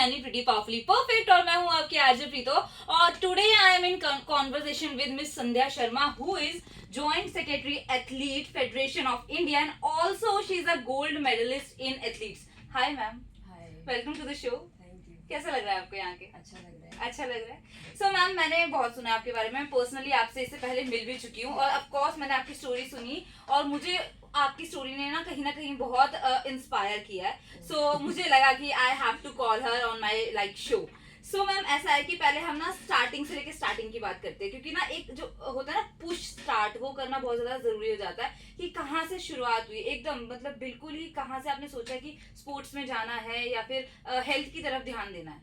यानी pretty powerfully perfect और मैं हूं आपकी आरजे प्रीतो और today I am in conversation with miss Sandhya Sharma who is joint secretary athlete federation of India and also she is a gold medalist in athletes. Hi ma'am. Hi. Welcome to the show. Thank you. कैसा लग रहा है आपको यहाँ के? अच्छा लग रहा है. अच्छा लग रहा है. सो मैम मैंने बहुत सुना आपके बारे में, पर्सनली आपसे इससे पहले मिल भी चुकी हूँ और ऑफ कोर्स मैंने आपकी स्टोरी सुनी और मुझे आपकी स्टोरी ने ना कहीं बहुत इंस्पायर किया है. सो मुझे लगा कि I have to call her on my like show. So ma'am ऐसा है कि पहले हम ना स्टार्टिंग से लेके स्टार्टिंग की बात करते हैं क्योंकि ना एक जो होता है ना पुश स्टार्ट वो करना बहुत ज्यादा जरूरी हो जाता है कि कहाँ से शुरुआत हुई एकदम, मतलब बिल्कुल ही कहाँ से आपने सोचा कि स्पोर्ट्स में जाना है या फिर हेल्थ की तरफ ध्यान देना है.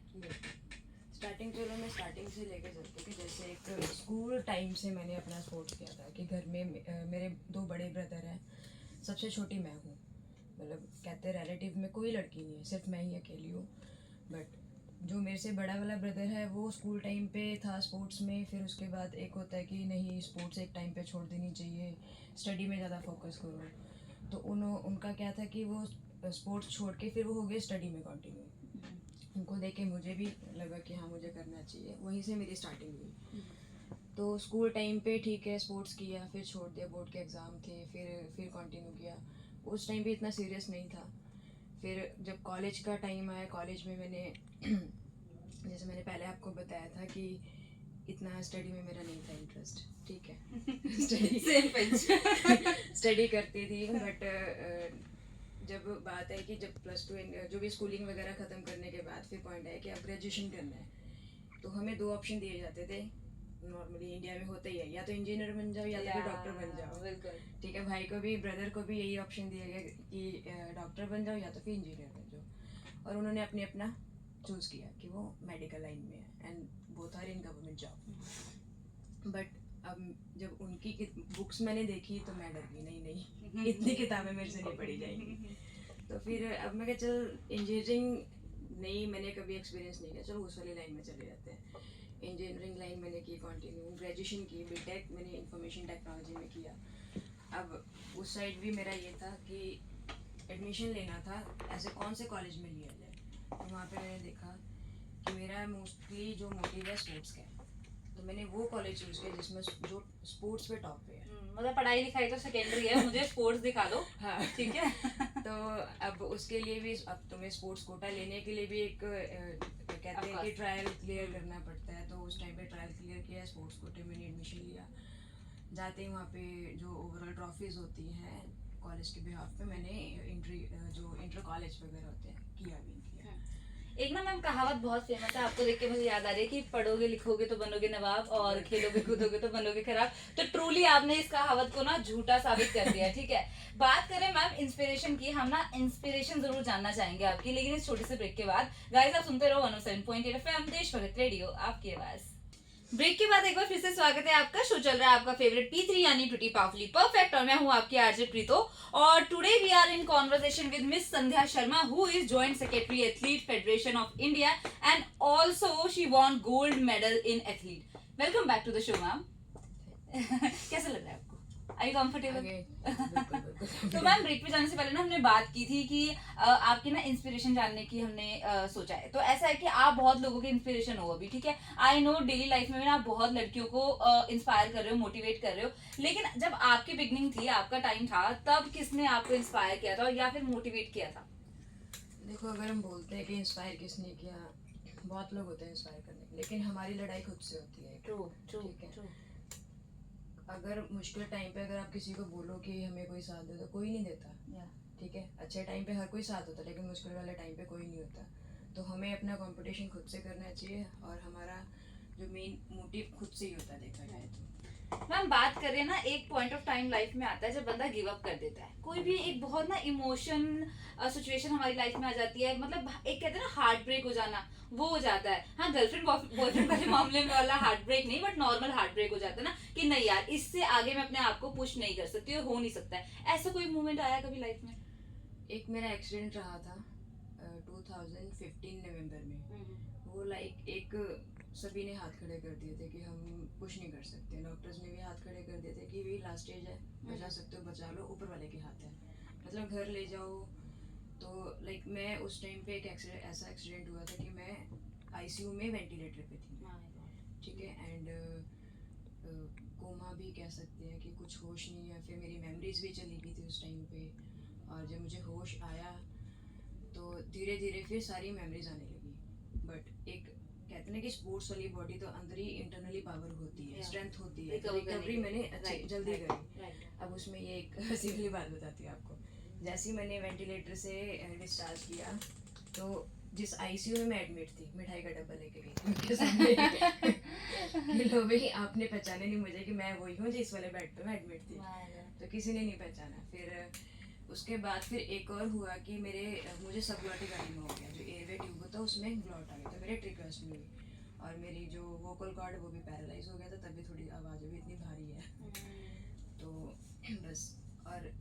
स्टार्टिंग चलो मैं स्टार्टिंग से लेके चलती कि जैसे एक स्कूल टाइम से मैंने अपना स्पोर्ट्स किया था कि घर में मेरे 2 बड़े ब्रदर हैं, सबसे छोटी मैं हूँ. मतलब कहते रिलेटिव में कोई लड़की नहीं है, सिर्फ मैं ही अकेली हूँ. बट जो मेरे से बड़ा वाला ब्रदर है वो स्कूल टाइम पे था स्पोर्ट्स में. फिर उसके बाद एक होता है कि नहीं स्पोर्ट्स एक टाइम पे छोड़ देनी चाहिए, स्टडी में ज़्यादा फोकस करो. तो उनका क्या था कि वो स्पोर्ट्स छोड़ के फिर वो हो गए स्टडी में कंटिन्यू. उनको देख के मुझे भी लगा कि हाँ मुझे करना चाहिए, वहीं से मेरी स्टार्टिंग हुई. तो स्कूल टाइम पे ठीक है स्पोर्ट्स किया, फिर छोड़ दिया, बोर्ड के एग्ज़ाम थे, फिर कंटिन्यू किया. उस टाइम भी इतना सीरियस नहीं था. फिर जब कॉलेज का टाइम आया, कॉलेज में मैंने जैसे मैंने पहले आपको बताया था कि इतना स्टडी में मेरा नहीं था इंटरेस्ट. ठीक है. स्टडी करती थी बट जब बात है कि जब +2 जो भी स्कूलिंग वगैरह ख़त्म करने के बाद फिर पॉइंट है कि अब ग्रेजुएशन करना है. तो हमें 2 ऑप्शन दिए जाते थे. नॉर्मली इंडिया में होता ही है, या तो इंजीनियर बन जाओ या तो फिर डॉक्टर बन जाओ. बिल्कुल. ठीक है, भाई को भी ब्रदर को भी यही ऑप्शन दिया गया कि डॉक्टर बन जाओ या तो फिर इंजीनियर बन जाओ. और उन्होंने अपना चूज़ किया कि वो मेडिकल लाइन में है and both are in government job. But अब जब उनकी बुक्स मैंने देखी तो मैं डर गई, नहीं इतनी किताबें मेरे से नहीं पढ़ी जाएंगी. तो फिर अब मैं क्या चल इंजीनियरिंग नहीं, मैंने कभी एक्सपीरियंस नहीं किया, चलो उस वाली लाइन में चले जाते हैं. इंजीनियरिंग लाइन मैंने की कंटिन्यू, ग्रेजुएशन की, बीटेक मैंने इंफॉर्मेशन टेक्नोलॉजी में किया. अब उस साइड भी मेरा ये था कि एडमिशन लेना था ऐसे कौन से कॉलेज में लिया जाए. तो वहाँ पे मैंने देखा कि मेरा मोस्टली जो मोटिव है स्पोर्ट्स का है. तो मैंने वो कॉलेज चूज़ किया जिसमें जो स्पोर्ट्स पे टॉप पे है. मतलब पढ़ाई लिखाई तो सेकेंडरी है, मुझे स्पोर्ट्स दिखा दो. हाँ ठीक है. तो अब उसके लिए भी अब तुम्हें स्पोर्ट्स कोटा लेने के लिए भी एक कहते हैं कि ट्रायल क्लियर करना पड़ता है. तो उस टाइम पे ट्रायल क्लियर किया, स्पोर्ट्स कोटे में एडमिशन लिया. जाते ही वहाँ पे जो ओवरऑल ट्रॉफीज़ होती हैं कॉलेज के बिहाफ पे मैंने इंटर कॉलेज वगैरह होते हैं किया भी किया. एक ना मैम कहावत बहुत फेमस है, आपको देख के मुझे याद आ रही है कि पढ़ोगे लिखोगे तो बनोगे नवाब और खेलोगे कूदोगे तो बनोगे खराब. तो ट्रूली आपने इस कहावत को ना झूठा साबित कर दिया. ठीक है, बात करें मैम इंस्पिरेशन की, हम ना इंस्पिरेशन जरूर जानना चाहेंगे आपकी, लेकिन इस छोटे से ब्रेक के बाद. गाइस आप सुनते रहो 107.8 एफएम देश भगत रेडियो, आपकी आवाज. ब्रेक के बाद एक बार फिर से स्वागत है आपका. शो चल रहा है आपका फेवरेट P3 यानी प्रीटी पावरफुली परफेक्ट और मैं हूं आपकी आरजे प्रीतो. और today we are in conversation with miss Sandhya Sharma who is joint secretary athlete federation of India and also she won gold medal in athlete. Welcome back to the show ma'am. कैसा लग रहा है आपको? Are you comfortable? तो ma'am break पे जाने से पहले ना हमने बात की थी कि आपकी ना इंस्पिरेशन जानने की हमने सोचा है. तो ऐसा है कि आप बहुत लोगों के इंस्पिरेशन हो अभी. ठीक है, आई नो डेली लाइफ में ना आप बहुत लड़कियों को इंस्पायर कर रहे हो, मोटिवेट कर रहे हो. लेकिन जब आपकी बिगनिंग थी, आपका टाइम था, तब किसने आपको इंस्पायर किया था या फिर मोटिवेट किया था? देखो, अगर हम बोलते हैं कि इंस्पायर किसने किया, बहुत लोग होते हैं इंस्पायर करने के, लेकिन हमारी लड़ाई खुद से होती है. ट्रू. ठीक है. अगर मुश्किल टाइम पे अगर आप किसी को बोलो कि हमें कोई साथ दे तो कोई नहीं देता. ठीक है, अच्छे टाइम पे हर कोई साथ होता है लेकिन मुश्किल वाले टाइम पे कोई नहीं होता. तो हमें अपना कंपटीशन खुद से करना चाहिए और हमारा जो मेन मोटिव खुद से ही होता है देखा जाए तो. मैम बात करें ना, एक पॉइंट ऑफ टाइम लाइफ में आता है जब बंदा गिव अप कर देता है. कोई भी एक बहुत ना इमोशन सिचुएशन हमारी लाइफ में आ जाती है, मतलब एक कहते हैं ना हार्ट ब्रेक हो जाना, वो हो जाता है. हाँ, गर्लफ्रेंड बॉयफ्रेंड वाले मामले में वाला हार्ट ब्रेक नहीं, बट नॉर्मल हार्ट ब्रेक हो जाता है ना कि नहीं यार इससे आगे मैं अपने आप को पुश नहीं कर सकती, हो नहीं सकता है. ऐसा कोई मोमेंट आया कभी लाइफ में? एक मेरा एक्सीडेंट रहा था 2015 नवंबर में. वो लाइक एक सभी ने हाथ खड़े कर दिए थे कि हम कुछ नहीं कर सकते. डॉक्टर्स ने भी हाथ खड़े कर दिए थे कि वही लास्ट स्टेज है, बचा सकते हो बचा लो, ऊपर वाले के हाथ है. मतलब घर ले जाओ, तो लाइक मैं उस टाइम पे एक ऐसा एक्सीडेंट हुआ था कि मैं आईसीयू में वेंटिलेटर पे थी, ठीक है, एंड कोमा भी कह सकते हैं कि कुछ होश नहीं है, फिर मेरी मेमोरीज भी चली गई थी उस टाइम पे, और जब मुझे होश आया तो धीरे धीरे फिर सारी मेमोरीज आने लगी। बट एक कहते हैं ना कि स्पोर्ट्स वाली बॉडी तो अंदर ही इंटरनली पावर होती है, स्ट्रेंथ होती है, रिकवरी मैंने अच्छी जल्दी करी। अब उसमें ये एक हंसी वाली बात बताती हूँ आपको। जैसे ही मैंने वेंटिलेटर से डिस्चार्ज किया तो जिस आईसीयू में मैं एडमिट थी, मिठाई का डब्बा लेके गई थी उनके सामने कि लो भाई, आपने पहचाने नहीं मुझे कि मैं वही हूँ जिस वाले बेड पे मैं एडमिट थी। तो किसी ने नहीं पहचाना। फिर उसके बाद फिर एक और हुआ कि मुझे सबग्लॉटिक एडिमा हो गया, जो एयरवे ट्यूब होता है उसमें ग्लॉट आ गया, तो मेरे ट्रिकॉस्टमी हुई, और मेरी जो वोकल कॉर्ड वो भी पैरालाइज हो गया था, तभी थोड़ी आवाज़ भी इतनी भारी है। तो बस, और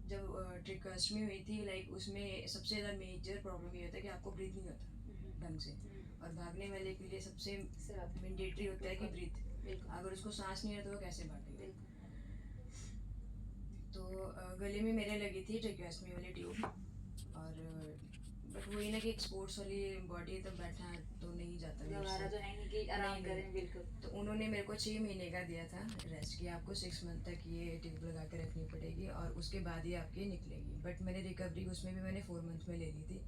जब ट्रिकॉस्टमी हुई थी, लाइक उसमें सबसे ज़्यादा मेजर प्रॉब्लम ये होता है कि आपको ब्रीथ नहीं होता ढंग से, और भागने वाले के लिए सबसे मैंडेटरी होता है कि ब्रीथ, अगर उसको सांस नहीं है तो वो कैसे भागेगा। तो गले में मेरे लगी थी ट्रिकॉस्टमी वाली ट्यूब, और बट वही ना कि एक स्पोर्ट्स वाली बॉडी तो बैठना तो नहीं जाता मेरे हमारा से। तो है नहीं कि आराम नहीं, करें, बिल्कुल। तो उन्होंने मेरे को 6 महीने का दिया था रेस्ट, कि आपको 6 मंथ तक ये ट्यूब लगा के रखनी पड़ेगी और उसके बाद ही आपकी निकलेगी। बट मैंने रिकवरी उसमें भी मैंने 4 मंथ में ले ली थी।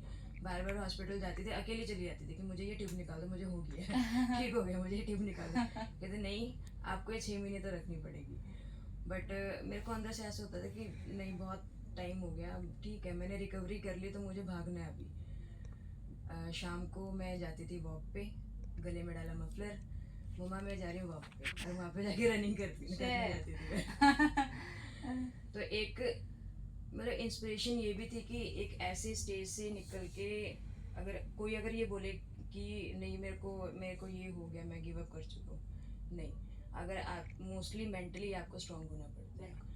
बार बार हॉस्पिटल जाती थी, अकेली चली जाती थी कि मुझे ये ट्यूब निकाल दो, मुझे हो गया ठीक हो गया, मुझे ये ट्यूब निकाल दो। कहते नहीं, आपको ये 6 महीने तो रखनी पड़ेगी। बट मेरे को अंदर से ऐसा होता था कि नहीं, बहुत टाइम हो गया, ठीक है मैंने रिकवरी कर ली तो मुझे भागना है अभी। शाम को मैं जाती थी वॉक पे, गले में डाला मफलर, मम्मा मैं जा रही हूँ वॉक पे, और वहाँ पे जाके रनिंग करने जाती थी मैं। तो एक मतलब इंस्पिरेशन ये भी थी कि एक ऐसे स्टेज से निकल के अगर ये बोले कि नहीं मेरे को ये हो गया, मैं गिव अप कर चुका हूँ, नहीं, अगर आप मोस्टली मेंटली आपको स्ट्रांग होना पड़ता है।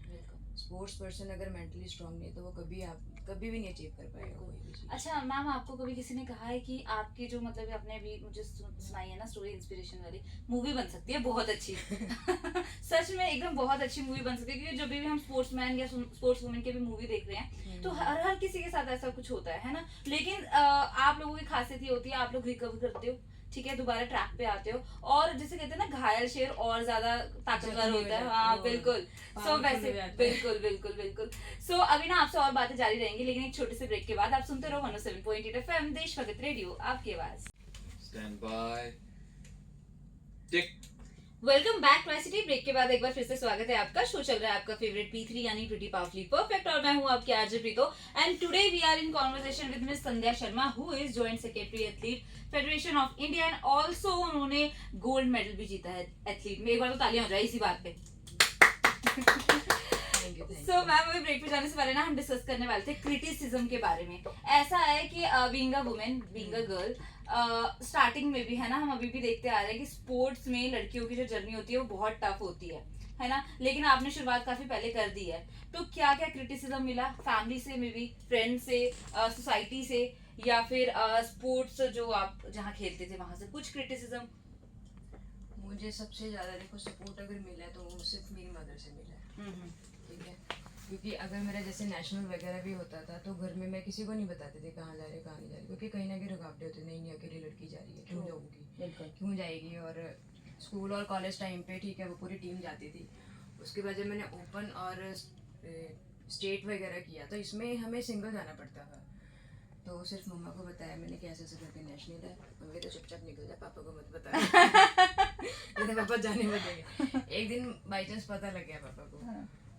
स्पोर्ट्स पर्सन अगर मेंटली स्ट्रांग नहीं तो वो कभी भी नहीं अचीव कर पाएगा कोई भी चीज़। अच्छा मैम, आपको कभी किसी ने कहा है कि आपकी जो मतलब आपने अभी मुझे सुनाई है ना स्टोरी, इंस्पिरेशन वाली, मूवी बन सकती है बहुत अच्छी सच में एकदम बहुत अच्छी मूवी बन सकती है, क्योंकि जब भी हम स्पोर्ट्समैन या स्पोर्ट्स वुमेन की भी मूवी देख रहे हैं तो हर किसी के साथ ऐसा कुछ होता है ना। लेकिन आप लोगों की खासियत ये होती है, आप लोग रिकवर करते हो, ठीक है, दोबारा ट्रैक पे आते हो, और जैसे कहते हैं ना घायल शेर और ज्यादा ताकतवर होता है। हाँ बिल्कुल। सो वैसे बिल्कुल बिल्कुल बिल्कुल। सो अभी ना आपसे और बातें जारी रहेंगी, लेकिन एक छोटे से ब्रेक के बाद आप सुनते रहो 107.8 FM देशभक्त रेडियो, आपकी आवाज। Stand by, tick. Welcome back to ICT। Break के बाद एक बार फिर से स्वागत है आपका। शो चल रहा है आपका फेवरेट P3 यानी प्रीटी पावरफुली परफेक्ट, और मैं हूं आपकी RJ Preeto, and today we are in conversation with miss Sandhya Sharma, who is joint secretary athlete federation of India, and also उन्होंने गोल्ड मेडल भी जीता है एथलीट में। एक बार तो तालियां हो जाए इसी बात पे। सो मैम, अभी ब्रेक पे जाने से पहले ना हम डिस्कस करने वाले थे क्रिटिसिज्म के बारे में। ऐसा है कि being a women, being a girl, starting में भी है ना, हम अभी भी देखते आ रहे हैं कि स्पोर्ट्स में लड़कियों की जो जर्नी होती है वो बहुत टफ होती है ना, लेकिन आपने शुरुआत काफी पहले कर दी है। तो क्या क्या क्रिटिसिज्म मिला फैमिली से, मे बी फ्रेंड से, सोसाइटी से, या फिर स्पोर्ट्स जो आप जहाँ खेलते थे वहां से कुछ क्रिटिसिज्म? मुझे सबसे ज़्यादा देखो सपोर्ट अगर मिला है तो वो सिर्फ मेरी मदर से मिला है, ठीक है, क्योंकि अगर मेरा जैसे नेशनल वगैरह भी होता था तो घर में मैं किसी को नहीं बताती थी कहाँ जा रही कहाँ नहीं जा रही, क्योंकि कहीं ना कहीं रुकावटें होती, नहीं अकेली लड़की जा रही है, क्यों जाऊँगी, क्यों जाएगी। और स्कूल और कॉलेज टाइम पे ठीक है वो पूरी टीम जाती थी। उसके बाद जब मैंने ओपन और स्टेट वगैरह किया तो इसमें हमें सिंगल जाना पड़ता था, तो सिर्फ मम्मा को बताया मैंने कि ऐसे ऐसे करके नेशनल है, मम्मी तो चुपचाप निकल जा, पापा को मत बता पापा जाने मत देंगे। एक दिन बाई चांस पता लग गया पापा को,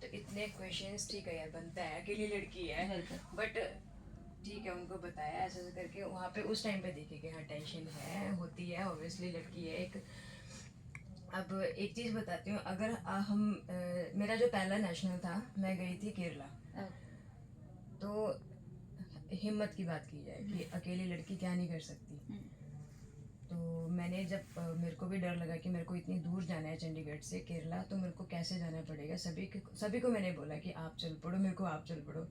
तो इतने क्वेश्चंस, ठीक है यार बनता है, अकेली लड़की है, बट ठीक है उनको बताया ऐसे ऐसे करके। वहाँ पे उस टाइम पे देखे कि हाँ टेंशन है, होती है, ऑब्वियसली लड़की है एक। अब एक चीज़ बताती हूँ, अगर मेरा जो पहला नेशनल था मैं गई थी केरला, तो हिम्मत की बात की जाए कि अकेली लड़की क्या नहीं कर सकती, तो मैंने जब मेरे को भी डर लगा कि मेरे को इतनी दूर जाना है चंडीगढ़ से केरला, तो मेरे को कैसे जाना पड़ेगा, सभी को मैंने बोला कि आप चल पड़ो, मेरे को आप चल पड़ो।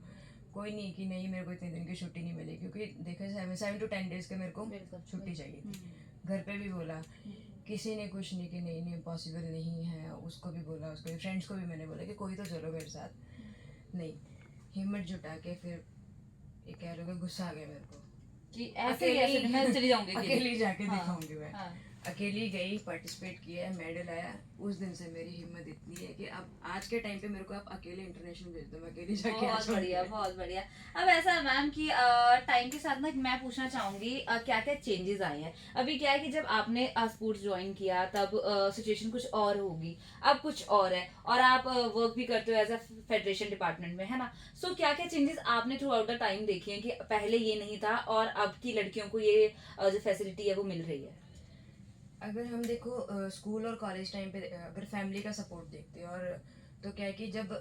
कोई नहीं कि नहीं मेरे को इतने दिन की छुट्टी नहीं मिली, क्योंकि देखा 7 to 10 डेज के मेरे को छुट्टी चाहिए थी। घर पे भी बोला, किसी ने कुछ नहीं कि नहीं पॉसिबल नहीं है, उसको भी बोला, उसको फ्रेंड्स को भी मैंने बोला कि कोई तो चलो मेरे साथ। नहीं, हिम्मत जुटा के फिर ये कह लो कि गुस्सा आ गया मेरे को कि ऐसे ही ऐसे मैं चली जाऊंगी अकेली जाके हाँ, दिखाऊंगी मैं। हाँ। अकेली गई, पार्टिसिपेट किया, मेडल आया। उस दिन से मेरी हिम्मत इतनी है कि अब आज के टाइम पे मेरे को आप अकेले इंटरनेशनल भेज दो, मैं अकेली जाके आ बहुत जाऊंगी। बढ़िया, बहुत बढ़िया। अब ऐसा है मैम कि टाइम के साथ ना मैं पूछना चाहूंगी क्या क्या चेंजेस आए हैं। अभी क्या है कि जब आपने स्पोर्ट्स ज्वाइन किया तब सिचुएशन कुछ और होगी, अब कुछ और है, और आप वर्क भी करते हो एज अ फेडरेशन डिपार्टमेंट में, है ना। सो क्या क्या चेंजेस आपने थ्रू आउट द टाइम देखे हैं कि पहले ये नहीं था और अब की लड़कियों को ये जो फैसिलिटी है वो मिल रही है। अगर हम देखो स्कूल और कॉलेज टाइम पे अगर फैमिली का सपोर्ट देखते हैं, और तो क्या है कि जब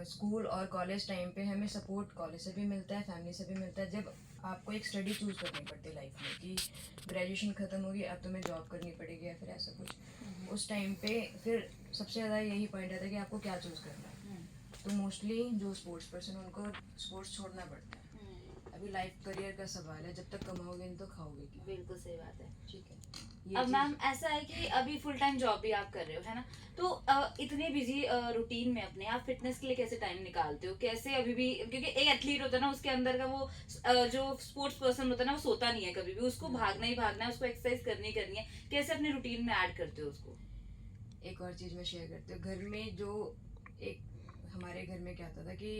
स्कूल और कॉलेज टाइम पे हमें सपोर्ट कॉलेज से भी मिलता है, फैमिली से भी मिलता है। जब आपको एक स्टडी चूज करनी पड़ती है लाइफ में कि ग्रेजुएशन खत्म होगी, अब तुम्हें जॉब करनी पड़ेगी या फिर ऐसा कुछ, उस टाइम पे फिर सबसे ज़्यादा यही पॉइंट आता है कि आपको क्या चूज करना है। तो मोस्टली जो स्पोर्ट्स पर्सन उनको स्पोर्ट्स छोड़ना पड़ता है। अभी लाइफ करियर का सवाल है, जब तक कमाओगे नहीं तो खाओगे क्या। बिल्कुल सही बात है। ठीक है, अब मैम ऐसा है कि अभी फुल टाइम जॉब भी आप कर रहे हो, है ना। तो इतने बिजी रूटीन में अपने आप फिटनेस के लिए कैसे टाइम निकालते हो, कैसे अभी भी, क्योंकि एक एथलीट होता है ना उसके अंदर का वो जो स्पोर्ट्स पर्सन होता है ना वो सोता नहीं है कभी भी, उसको भागना ही भागना है, उसको एक्सरसाइज करनी ही करनी है। कैसे अपने रूटीन में ऐड करते हो उसको। एक और चीज़ मैं शेयर करती हूँ। घर में जो एक हमारे घर में क्या होता था कि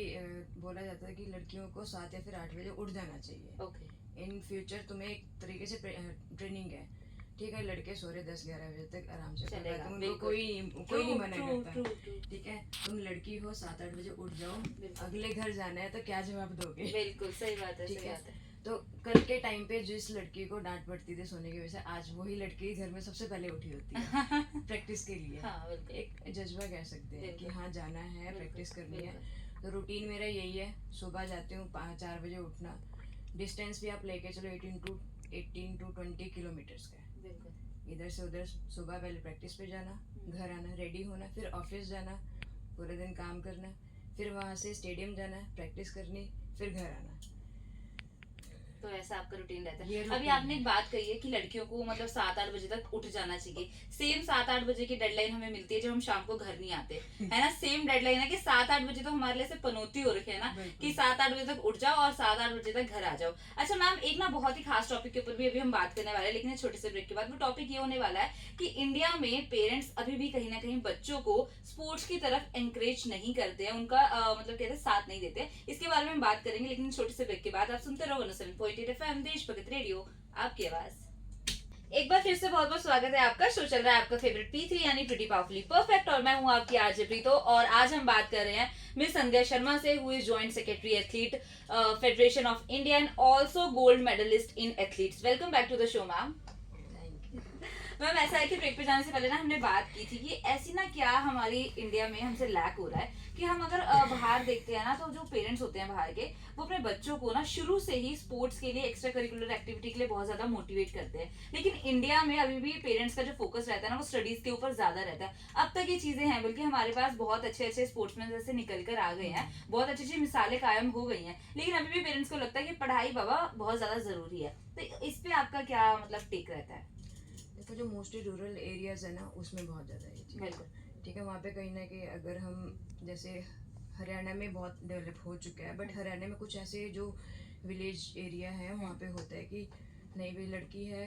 बोला जाता था कि लड़कियों को 7 या फिर 8 बजे उठ जाना चाहिए। ओके। इन फ्यूचर तुम्हें एक तरीके से ट्रेनिंग है, ठीक है। लड़के सो रहे 10-11 बजे तक आराम से, चलेगा, उनको बिल्कुल। कोई नहीं मना True, करता, true, true. ठीक है। तुम लड़की हो, 7-8 बजे उठ जाओ, बिल्कुल। अगले घर जाना है तो क्या जवाब दोगे। बिल्कुल सही बात है, ठीक सही है। बात है। तो कल के टाइम पे जिस लड़की को डांट पड़ती थी सोने की वजह से, आज वही लड़की घर में सबसे पहले उठी होती है प्रैक्टिस के लिए। हाँ, बिल्कुल। एक जज्बा कह सकते हैं कि बिल्कुल। हाँ जाना है, बिल्कुल, प्रैक्टिस करनी है। बिल्कुल। तो रूटीन मेरा यही है, सुबह जाती हूँ 4 बजे उठना। डिस्टेंस भी आप लेके चलो 18 to 20 किलोमीटर्स का है। बिल्कुल। इधर से उधर सुबह पहले प्रैक्टिस पे जाना, घर आना, रेडी होना, फिर ऑफिस जाना, पूरे दिन काम करना, फिर वहाँ से स्टेडियम जाना, प्रैक्टिस करनी, फिर घर आना। तो ऐसा आपका रूटीन रहता ये है। routine अभी आपने एक बात कही है कि लड़कियों को मतलब 7-8 बजे तक उठ जाना चाहिए। सेम 7-8 बजे की डेडलाइन हमें मिलती है जब हम शाम को घर नहीं आते, है ना। सेम डेडलाइन है कि 7-8 बजे तो हमारे लिए से पनौती हो रखी है ना, कि 7-8 बजे तक उठ जाओ और 7-8 बजे तक घर आ जाओ। अच्छा मैम, एक ना बहुत ही खास टॉपिक के ऊपर भी अभी हम बात करने वाले हैं, लेकिन छोटे से ब्रेक के बाद। वो टॉपिक ये होने वाला है कि इंडिया में पेरेंट्स अभी भी कहीं ना कहीं बच्चों को स्पोर्ट्स की तरफ एनकरेज नहीं करते हैं, उनका मतलब कहते हैं साथ नहीं देते। इसके बारे में हम बात करेंगे, लेकिन छोटे से ब्रेक के बाद। आप सुनते रहो 107.8 FM देश भगत रेडियो, आपकी आवाज। एक बार फिर से बहुत बहुत स्वागत है आपका। शो चल रहा है आपका फेवरेट P3 यानी प्रिटी पावरफुली परफेक्ट, और मैं हूं आपकी आरजे प्रीतो। और आज हम बात कर रहे हैं मिस संध्या शर्मा से, who is joint secretary athlete federation of India and also gold medalist in athletes. Welcome back to the show ma'am. Ma'am ऐसा है कि ब्रेक पे जाने से पहले ना हमने बात की थी कि ऐसी ना क्या हमारी इंडिया में हमसे लैक हो रहा है कि हम अगर बाहर देखते हैं ना, तो जो पेरेंट्स होते हैं बाहर के, वो अपने बच्चों को ना शुरू से ही स्पोर्ट्स के लिए, एक्स्ट्रा करिकुलर एक्टिविटी के लिए बहुत ज्यादा मोटिवेट करते हैं। लेकिन इंडिया में अभी भी पेरेंट्स का जो फोकस रहता है ना वो स्टडीज के ऊपर ज्यादा रहता है। अब तक ये चीजें हैं, बल्कि हमारे पास बहुत अच्छे अच्छे स्पोर्ट्समैन जैसे निकल कर आ गए हैं, बहुत अच्छी अच्छी मिसालें कायम हो गई हैं, लेकिन अभी भी पेरेंट्स को लगता है कि पढ़ाई बाबा बहुत ज्यादा जरूरी है। तो इस पे आपका क्या मतलब टेक रहता है। देखो, जो मोस्टली रूरल एरियाज है ना उसमें बहुत ज़्यादा है ये चीज़। बिल्कुल। ठीक है, वहाँ पे कहीं ना कहीं अगर हम जैसे हरियाणा में बहुत डेवलप हो चुका है, बट हरियाणा में कुछ ऐसे जो विलेज एरिया है वहाँ पे होता है कि नहीं भाई लड़की है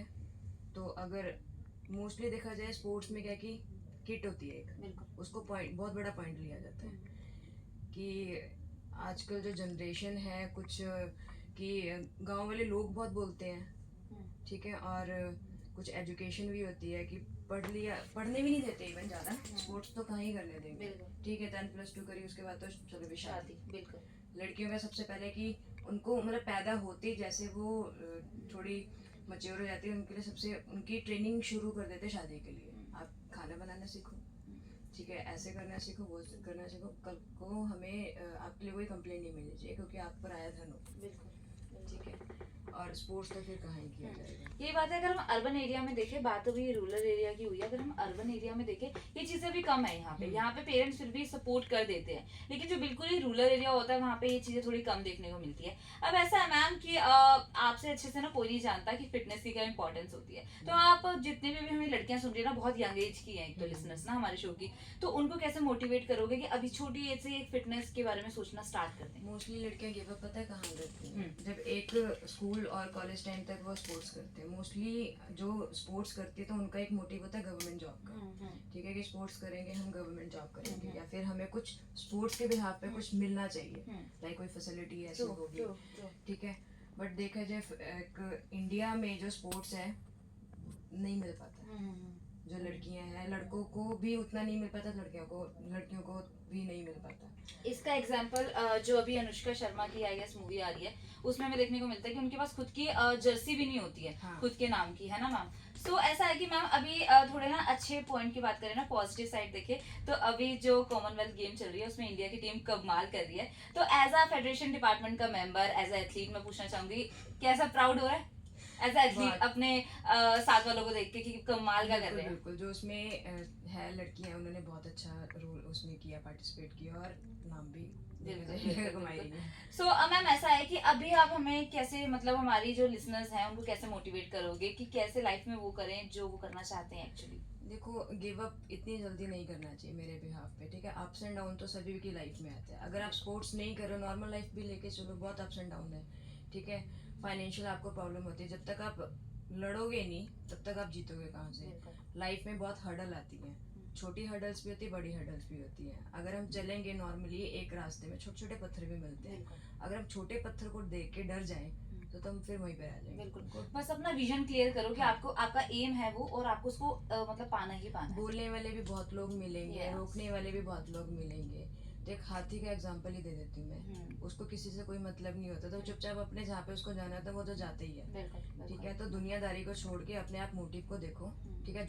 तो अगर मोस्टली देखा जाए स्पोर्ट्स में क्या कि किट होती है एक, बिल्कुल। उसको पॉइंट बहुत बड़ा पॉइंट लिया जाता है कि आजकल जो जनरेशन है कुछ कि गांव वाले लोग बहुत बोलते हैं, ठीक है। और कुछ एजुकेशन भी होती है कि पढ़ लिया, पढ़ने भी नहीं देते इवन ज़्यादा, स्पोर्ट्स तो कहाँ ही करने देंगे। बिल्कुल। ठीक है, 10+2 करी, उसके बाद तो चलो भी शादी। बिल्कुल। लड़कियों का सबसे पहले कि उनको मतलब पैदा होते ही जैसे वो थोड़ी मच्योर हो जाती है, उनके लिए सबसे उनकी ट्रेनिंग शुरू कर देते शादी के लिए। आप खाना बनाना सीखो, ठीक है, ऐसे करना सीखो, वो करना सीखो, कल को हमें आपके लिए कोई कंप्लेंट नहीं मिलनी चाहिए क्योंकि आप पर आया धन हो। बिल्कुल। ठीक है। और स्पोर्ट्स तो फिर कहाँ ही किया जाएगा। ये बात है, अगर हम अर्बन एरिया में देखें, बात अभी रूरल एरिया की हुई है, अगर हम अर्बन एरिया में देखें ये चीजें भी कम है यहाँ पे पेरेंट्स फिर भी सपोर्ट कर देते हैं, लेकिन जो बिल्कुल ही रूरल एरिया होता है वहाँ पे ये चीजें थोड़ी कम देखने को मिलती है। अब ऐसा है मैम कि आपसे अच्छे से ना कोई नहीं जानता कि फिटनेस की क्या इंपॉर्टेंस होती है, तो आप जितने भी हमें लड़कियां सुन रही है ना, बहुत यंग एज की हैं एक तो लिसनर्स ना हमारे शो की, तो उनको कैसे मोटिवेट करोगे कि अभी छोटी एज से फिटनेस के बारे में सोचना स्टार्ट कर दें? मोस्टली लड़कियां गिव अप पता है कहाँ करती हैं, जब एक स्कूल और कॉलेज टाइम तक वो स्पोर्ट्स करते हैं। मोस्टली जो स्पोर्ट्स करती है तो उनका एक मोटिव होता है गवर्नमेंट जॉब का, ठीक है, कि स्पोर्ट्स करेंगे हम गवर्नमेंट जॉब करेंगे, या फिर हमें कुछ स्पोर्ट्स के बिहाफ पे कुछ मिलना चाहिए, लाइक कोई फैसिलिटी ऐसी होगी, ठीक है। बट देखा जाए एक इंडिया में जो स्पोर्ट्स है नहीं मिल पाता, जो लड़कियां हैं लड़कों को भी उतना नहीं मिल पाता, लड़कियों को भी नहीं मिल पाता। इसका एग्जांपल जो अभी अनुष्का शर्मा की आई मूवी आ रही है उसमें हमें देखने को मिलता है कि उनके पास खुद की जर्सी भी नहीं होती है, हाँ। खुद के नाम की, है ना मैम? सो ऐसा है कि मैम अभी थोड़े ना अच्छे पॉइंट की बात करें ना, पॉजिटिव साइड देखें तो अभी जो कॉमनवेल्थ गेम चल रही है उसमें इंडिया की टीम कमाल कर रही है, तो एज अ फेडरेशन डिपार्टमेंट का मेंबर, एज अ एथलीट मैं पूछना चाहूंगी कैसा प्राउड हो रहा है एज अ एथलीट अपने साथ वालों को देख के कि कमाल का कर रहे हैं? बिल्कुल, जो उसमें है लड़कियां उन्होंने बहुत अच्छा रोल उसमें किया, पार्टिसिपेट किया और नाम भी कमाएंगे। सो मैम ऐसा है कि अभी आप हमें कैसे, मतलब हमारी जो लिसनर्स हैं उनको कैसे मोटिवेट करोगे कि कैसे लाइफ में वो करें जो वो करना चाहते हैं एक्चुअली? देखो, गिव अप इतनी जल्दी नहीं करना चाहिए मेरे बिहाफ पे, ठीक है। अप्स एंड डाउन तो सभी की लाइफ में आते हैं। अगर आप स्पोर्ट्स नहीं कर रहे हो, नॉर्मल लाइफ भी लेके चलो, बहुत अप्स एंड डाउन है, ठीक है। फाइनेंशियल आपको प्रॉब्लम होती है, जब तक आप लड़ोगे नहीं तब तक आप जीतोगे कहाँ से। लाइफ में बहुत हर्डल आती हैं, छोटी हर्डल्स भी होती है, बड़ी हर्डल्स भी होती है। अगर हम चलेंगे नॉर्मली एक रास्ते में छोटे छोटे पत्थर भी मिलते हैं, अगर हम छोटे पत्थर को देख के डर जाएं तो हम फिर वहीं पे आ जाएंगे। बिल्कुल, बस अपना विजन क्लियर करो कि आपको आपका एम है वो, और आपको उसको मतलब पाना ही पाना है। बोलने वाले भी बहुत लोग मिलेंगे, रोकने वाले भी बहुत लोग मिलेंगे। तो एक हाथी का एग्जांपल ही दे देती हूँ मैं, उसको किसी से कोई मतलब नहीं होता, तो चुपचाप अपने जहाँ पे उसको जाना था वो तो जाते ही है, ठीक है। तो दुनियादारी को छोड़ के अपने आप मोटिव को देखो, ठीक है।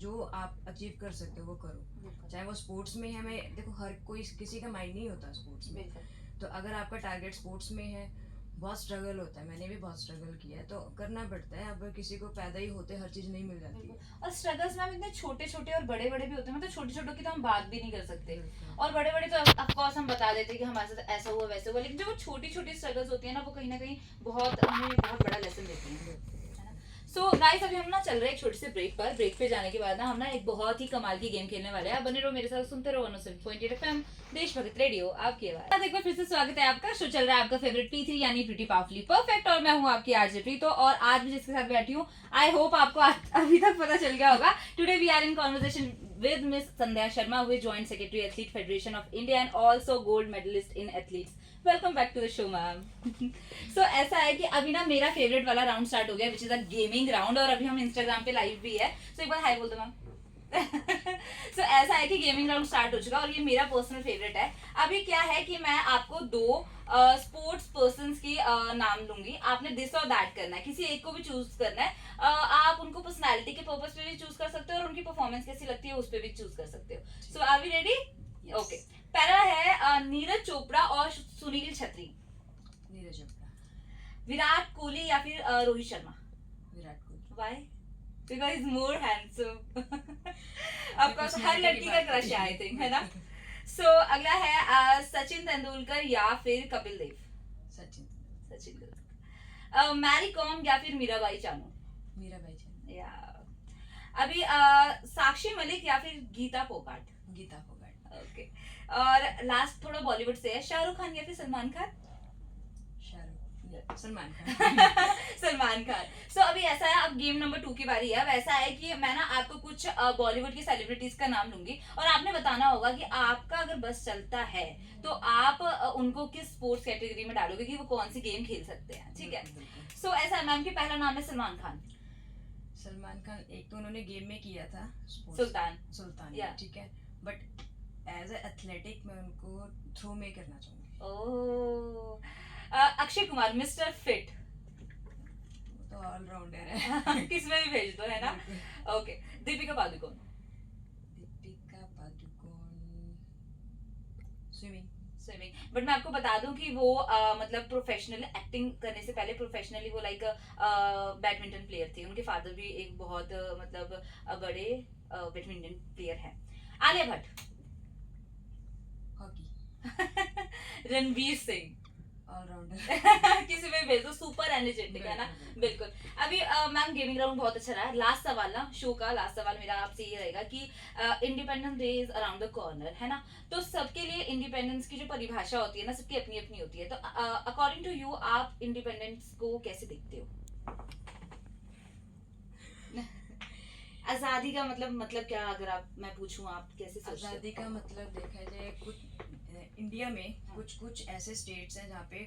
जो आप अचीव कर सकते हो वो करो, चाहे वो स्पोर्ट्स में है। मैं देखो, हर कोई किसी का माइंड नहीं होता स्पोर्ट्स में, तो अगर आपका टारगेट स्पोर्ट्स में है, बहुत स्ट्रगल होता है, मैंने भी बहुत स्ट्रगल किया है, तो करना पड़ता है। अब किसी को पैदा ही होते हर चीज नहीं मिल जाती है, और स्ट्रगल्स मैम इतने छोटे छोटे और बड़े बड़े भी होते हैं, मतलब छोटे छोटों की तो हम बात भी नहीं कर सकते, और बड़े बड़े तो ऑफ कोर्स हम बता देते हैं कि हमारे साथ ऐसा हुआ वैसे हुआ, लेकिन जो वो छोटी छोटी स्ट्रगल्स होती है ना, वो कहीं ना कहीं बहुत हमें बहुत बड़ा लेसन देती है। सो गाइस, अभी हम ना चल रहे हैं एक छोटे से ब्रेक पर। ब्रेक पे जाने के बाद ना हम ना एक बहुत ही कमाल की गेम खेलने वाले हैं। आप बने रहो मेरे साथ, सुनते रहो 107.8 FM देशभक्त रेडियो आपकी आवाज। एक बार फिर से स्वागत है आपका। शो चल रहा है आपका फेवरेट P3 यानी प्रीटी पावरफुली परफेक्ट, और मैं हूँ आपकी आरजे प्रीतो, और आज मैं जिसके साथ बैठी हूँ आई होप आपको अभी तक पता चल गया होगा। Today we are in conversation with Miss Sandhya Sharma, who is Joint Secretary Athlete Federation of India and also gold medalist in athletes. Welcome back to the show, ma'am. So ऐसा है कि अभी ना मेरा फेवरेट वाला round start हो गया, which is a gaming round, और अभी हम इंस्टाग्राम पे लाइव भी है। So एक बार हाय बोल दो मैम। So ऐसा है कि गेमिंग राउंड स्टार्ट हो चुका, और ये मेरा पर्सनल फेवरेट है। अभी क्या है कि मैं आपको दो स्पोर्ट्स पर्संस की नाम लूंगी, आपने दिस और दैट करना है, किसी एक को भी चूज करना है। आप उनको पर्सनालिटी के पर्पस पे भी चूज कर सकते हो, और उनकी परफॉर्मेंस कैसी लगती है उस पे भी चूज कर सकते हो। सो आर वी रेडी? ओके, पहला है नीरज चोपड़ा और सुनील छेत्री। नीरज चोपड़ा। विराट कोहली या फिर Rohit Sharma? Virat Kohli. Why? Because is more handsome. आपका हर लड़की का क्रश है आई थिंक, है ना? सो अगला है सचिन तेंदुलकर या फिर कपिल देव? सचिन तेंदुलकर। मैरी कॉम या फिर मीराबाई चानू? मीराबाई चानू। या अभी साक्षी मलिक या फिर गीता फोगाट? गीता फोगाट। ओके, और लास्ट थोड़ा बॉलीवुड से है, शाहरुख खान या फिर सलमान खान? सलमान खान। सलमान खान। सो अभी ऐसा है, अब गेम नंबर 2 की बारी है। अब ऐसा है कि मैं ना आपको कुछ बॉलीवुड की सेलिब्रिटीज का नाम लूंगी, और आपने बताना होगा कि आपका अगर बस चलता है तो आप उनको किस स्पोर्ट्स कैटेगरी में डालोगे कि वो कौन सी गेम खेल सकते हैं, ठीक है? सो ऐसा है मैम कि पहला नाम है सलमान खान। सलमान खान एक तो उन्होंने गेम में किया था सुल्तान, ठीक है, बट एज ए एथलेटिक मैं उनको थ्रो में करना चाहूंगी। ओह, अक्षय कुमार मिस्टर फिट। तो ऑलराउंडर है। किसमें भी भेज दो, है ना? Okay, Deepika Padukone. Deepika Padukone swimming. Swimming. But मैं आपको बता दूं कि वो मतलब प्रोफेशनल एक्टिंग करने से पहले प्रोफेशनली वो लाइक बैडमिंटन प्लेयर थी। उनके फादर भी एक बहुत मतलब बड़े बैडमिंटन प्लेयर हैं। आलिया भट्ट। हॉकी। रणवीर सिंह। ऑलराउंडर। किसी में भेज दो, सुपर एनर्जेटिक है ना। बिल्कुल। अभी मैम गेमिंग राउंड बहुत अच्छा रहा। लास्ट सवाल ना, शो का लास्ट सवाल मेरा आपसे ये रहेगा कि independence day is around the corner, है ना। तो सबके लिए इंडिपेंडेंस की जो परिभाषा होती है ना, सबकी अपनी अपनी होती है। तो अकॉर्डिंग टू यू आप इंडिपेंडेंस को कैसे देखते हो? आजादी का मतलब क्या, अगर आप मैं पूछूं आप कैसे सोचते हो? आज़ादी का मतलब देखा जाए, कुछ इंडिया में कुछ कुछ ऐसे स्टेट्स हैं जहाँ पे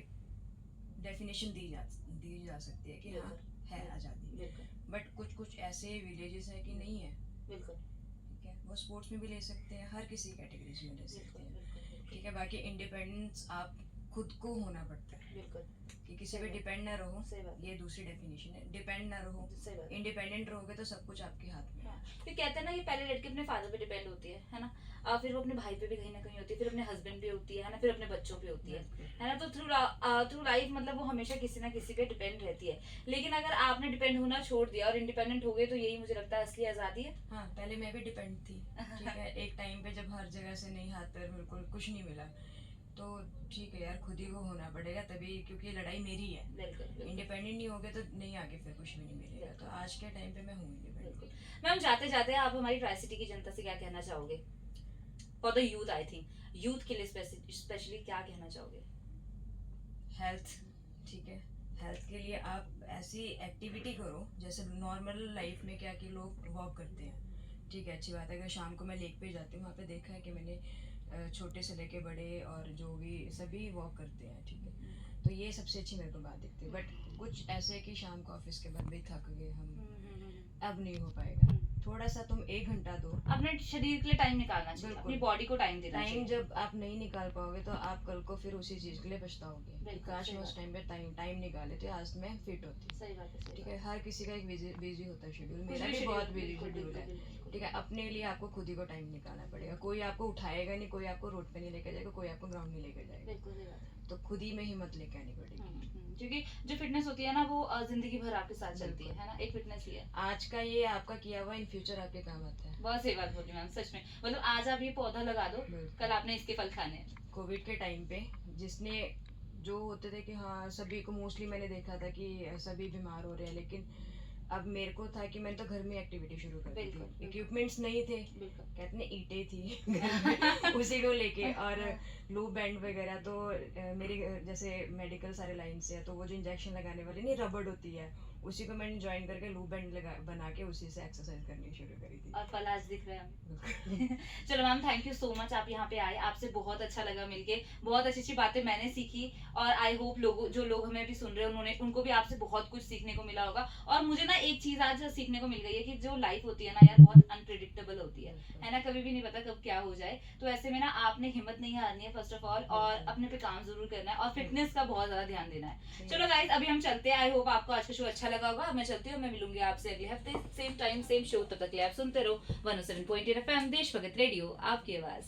डेफिनेशन दी जा सकती है कि हाँ है आज़ादी, बिल्कुल बट कुछ कुछ ऐसे विलेजेस हैं कि नहीं है। बिल्कुल ठीक है, वो स्पोर्ट्स में भी ले सकते हैं, हर किसी कैटेगरीज में ले सकते हैं। बिल्कुल ठीक है, बाकी इंडिपेंडेंस आप खुद को होना पड़ता है बिल्कुल कि किसी पे डिपेंड ना रहो। सही बात। ये दूसरी डेफिनेशन है, डिपेंड ना रहो। सही बात। इंडिपेंडेंट रहोगे तो सब कुछ आपके हाथ में है। फिर कहते हैं ना कि पहले लड़की अपने फादर पे डिपेंड होती है ना। फिर वो अपने भाई पे भी कहीं ना कहीं होती है, फिर अपने हस्बैंड पे होती है ना, फिर अपने बच्चों पे होती है ना। तो थ्रू लाइफ मतलब वो हमेशा किसी ना किसी पे डिपेंड रहती है। लेकिन अगर आपने डिपेंड होना छोड़ दिया और इंडिपेंडेंट हो गए तो यही मुझे लगता है असली आजादी है। हाँ, पहले मैं भी डिपेंड थी। ठीक है, एक टाइम पे जब हर जगह से नहीं, हाथ पैर बिल्कुल कुछ नहीं मिला, तो ठीक है यार, खुद ही को होना पड़ेगा तभी, क्योंकि लड़ाई मेरी है। बिल्कुल इंडिपेंडेंट नहीं होगे तो नहीं, आगे फिर कुछ भी नहीं मिलेगा। तो आज के टाइम पे मैं हूँ बिल्कुल। इंडिपेंडेंट। मैम जाते जाते आप हमारी ट्राई सिटी की जनता से क्या कहना चाहोगे? For the youth, I think youth के लिए स्पेशली क्या कहना चाहोगे? हेल्थ, ठीक है, हेल्थ के लिए आप ऐसी एक्टिविटी करो जैसे नॉर्मल लाइफ में क्या कि लोग वॉक करते हैं। ठीक है, अच्छी बात है। अगर शाम को मैं लेक पे जाती हूँ, वहाँ पे देखा है कि मैंने छोटे से लेके बड़े और जो भी सभी वॉक करते हैं। ठीक है, तो ये सबसे अच्छी मेरे को बात दिखती है। बट कुछ ऐसे कि शाम को ऑफिस के बाद भी थक गए हम, अब नहीं हो पाएगा। थोड़ा सा तुम 1 घंटा दो, अपने शरीर के लिए टाइम निकालना चाहिए, बिल्कुल। अपनी बॉडी को टाइम देना टाइम चाहिए। जब आप नहीं निकाल पाओगे तो आप कल को फिर उसी चीज के लिए पछताओगे कि बिल्कुल, काश सही मैं उस बात। टाइम पे टाइम निकाले थे, आज मैं फिट होती। सही बात है, सही ठीक बात है, हर किसी का एक बिजी होता है शेड्यूल, कुछ मेरा भी भी schedule, बहुत बिजी बिल्कुल, शेड्यूल है। बिल्कुल, बिल्कुल। ठीक है, अपने लिए आपको खुद ही को टाइम निकालना पड़ेगा। कोई आपको उठाएगा नहीं, कोई आपको रोड पे नहीं लेकर जाएगा, कोई आपको ग्राउंड नहीं लेकर जाएगा। बिल्कुल सही बात है। तो खुद ही में हिम्मत लेके आनी पड़ेगी। क्योंकि जो फिटनेस होती है ना वो जिंदगी भर आपके साथ चलती है ना। एक फिटनेस ही है। आज का ये आपका किया हुआ इन फ्यूचर आपके काम आता है। बहुत सही बात बोली मैम, सच में। मतलब आज आप ये पौधा लगा दो, बिल्कुल। कल आपने इसके फल खाने हैं। कोविड के टाइम पे जिसने जो होते थे कि हाँ सभी को, मोस्टली मैंने देखा था कि सभी बीमार हो रहे हैं, लेकिन अब मेरे को था कि मैंने तो घर में एक्टिविटी शुरू कर दी बिल्कुल, थी। बिल्कुल। इक्विपमेंट्स नहीं थे, बिल्कुल कहते हैं ईंटें थी उसी को लेके, और लूप बैंड वगैरह। तो मेरी जैसे मेडिकल सारे लाइन से है, तो वो जो इंजेक्शन लगाने वाली नहीं रबड़ होती है, उसी को मैंने ज्वाइन करके लूप बैंड लगा बना के उसी से एक्सरसाइज करनी शुरू करी थी। और फल आज दिख रहे हैं हमें। चलो ma'am, thank you so much, आप यहाँ पे आए, आपसे बहुत अच्छा लगा मिलके। बहुत अच्छी अच्छी बातें मैंने सीखी और आई होप जो लोग हमें अभी सुन रहे हैं उनको भी आपसे बहुत कुछ सीखने को मिला होगा। और मुझे ना एक चीज आज सीखने को मिल गई है कि जो लाइफ होती है ना यार, बहुत अनप्रिडिक्टेबल होती है ना। कभी भी नहीं पता कब क्या हो जाए। तो ऐसे में ना आपने हिम्मत नहीं हारनी है फर्स्ट ऑफ ऑल, और अपने पे काम जरूर करना है और फिटनेस का बहुत ज्यादा ध्यान देना है। चलो गाइस, अभी हम चलते हैं। आई होप आपको आज का शो अच्छा लगा होगा। मैं चलती हूँ, मैं मिलूंगी आपसे अगले हफ्ते सेम टाइम सेम शो। तब तक के लिए आप सुनते रहो 107.8 FM देश भगत रेडियो, आपकी आवाज।